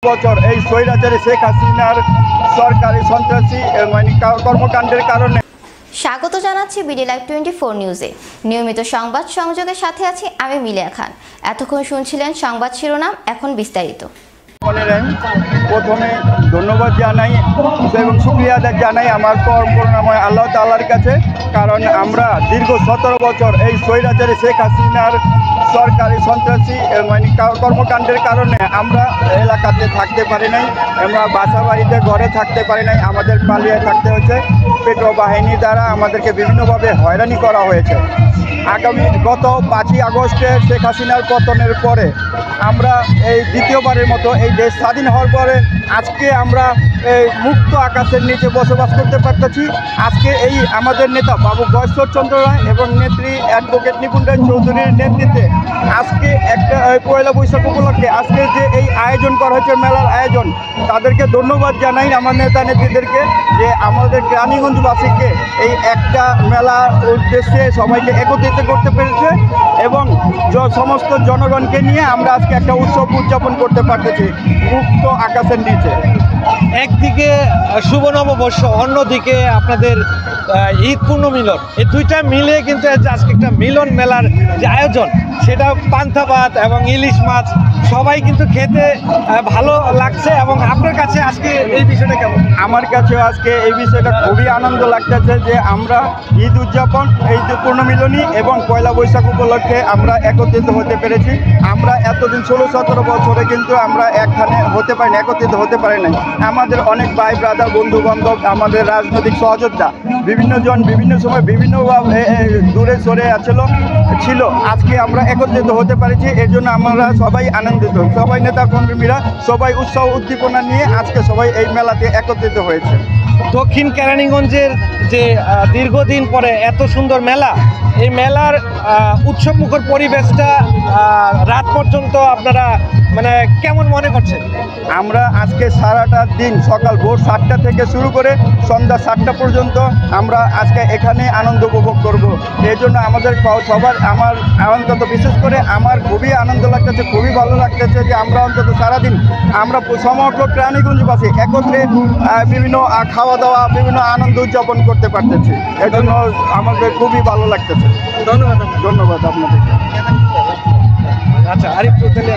বছর এই স্বৈরাচারী শেখ হাসিনার সরকারি সন্ত্রাসী কর্মকাণ্ডের কারণে। স্বাগত জানাচ্ছি বিডি লাইভ 24 নিউজে। নিয়মিত সংবাদ সংযোগের সাথে আছি আমি মিলিয়া খান। এতক্ষণ শুনছিলেন সংবাদ শিরোনাম, এখন বিস্তারিত। প্রথমে ধন্যবাদ জানাই এবং শুকরিয়া জানাই আমার করুণাময় আল্লাহ তাআলার কাছে, কারণ আমরা দীর্ঘ 17 বছর এই স্বৈরাচারী শেখ হাসিনার সরকারি সন্ত্রাসী কর্মকাণ্ডের কারণে আমরা এলাকাতে থাকতে পারি নাই, আমরা বাসা বাড়িতে ঘরে থাকতে পারি নাই, আমাদের পালিয়ে থাকতে হয়েছে। পেট্রো বাহিনী দ্বারা আমাদেরকে বিভিন্নভাবে হয়রানি করা হয়েছে। গত 5ই আগস্টে শেখ হাসিনার পতনের পরে আমরা এই দ্বিতীয়বারের মতো এই দেশ স্বাধীন হওয়ার পরে আজকে আমরা এই মুক্ত আকাশের নিচে বসবাস করতে পারতেছি। আজকে এই আমাদের নেতা বাবু গয়েশ্বরচন্দ্র রায় এবং নেত্রী অ্যাডভোকেট নিপুণ রায় চৌধুরীর নেতৃত্বে আজকে একটা পয়লা বৈশাখ উপলক্ষে আজকে যে এই আয়োজন করা হয়েছে, মেলার আয়োজন, তাদেরকে ধন্যবাদ জানাই আমার নেতা নেত্রীদেরকে, যে আমাদের গ্রামীণগঞ্জবাসীকে এই একটা মেলার উদ্দেশ্যে সবাইকে একত্রিত করতে পেরেছে এবং সমস্ত জনগণকে নিয়ে আমরা আজকে একটা উৎসব উদযাপন করতে পারতেছি মুক্ত আকাশের নিচে। একদিকে শুভ নববর্ষ, অন্যদিকে আপনাদের ঈদ পূর্ণ মিলন, এই দুইটা মিলে কিন্তু আজকে একটা মিলন মেলার যে আয়োজন, সেটা পান্তা ভাত এবং ইলিশ মাছ সবাই কিন্তু খেতে ভালো লাগছে। এবং আপনার কাছে আজকে এই বিষয়টা কেমন? আমার কাছেও আজকে এই বিষয়টা খুবই আনন্দ লাগতেছে যে আমরা ঈদ উদযাপন, এই পূর্ণমিলনী এবং পয়লা বৈশাখ উপলক্ষে আমরা একত্রিত হতে পেরেছি। আমরা এতদিন 16-17 বছরে কিন্তু আমরা একখানে হতে পারি না, একত্রিত হতে পারি নাই। আমাদের অনেক ভাই ব্রাদার, বন্ধু বান্ধব, আমাদের রাজনৈতিক সহযোদ্ধা বিভিন্ন জন বিভিন্ন সময় বিভিন্নভাবে দূরে সরে ছিল, আজকে আমরা একত্রিত হতে পারছি। এর জন্য আমরা সবাই আনন্দিত, সবাই নেতা কর্মীরা সবাই উৎসাহ উদ্দীপনা নিয়ে আজকে সবাই এই মেলাতে একত্রিত হয়েছে। দক্ষিণ কেরানীগঞ্জের যে দীর্ঘদিন পরে এত সুন্দর মেলা, এই মেলার উৎসবমুখর পরিবেশটা রাত পর্যন্ত আপনারা মানে কেমন মনে করছেন? আমরা আজকে সারাটা দিন সকাল ভোর 7টা থেকে শুরু করে সন্ধ্যা 7টা পর্যন্ত আমরা আজকে এখানে আনন্দ উপভোগ করব। এই জন্য আমাদের সবার, আমার অন্তত বিশেষ করে আমার খুবই আনন্দ লাগতেছে, খুবই ভালো লাগতেছে যে আমরা অন্তত সারাদিন আমরা সমগ্র কেরানীগঞ্জবাসী একত্রে বিভিন্ন খাওয়া দাওয়া, বিভিন্ন আনন্দ উদযাপন করতে পারতেছি। এর জন্য আমাদের খুবই ভালো লাগতেছে। ধন্যবাদ। ধন্যবাদ আপনাদেরকে। আচ্ছা, আরেকটু তাহলে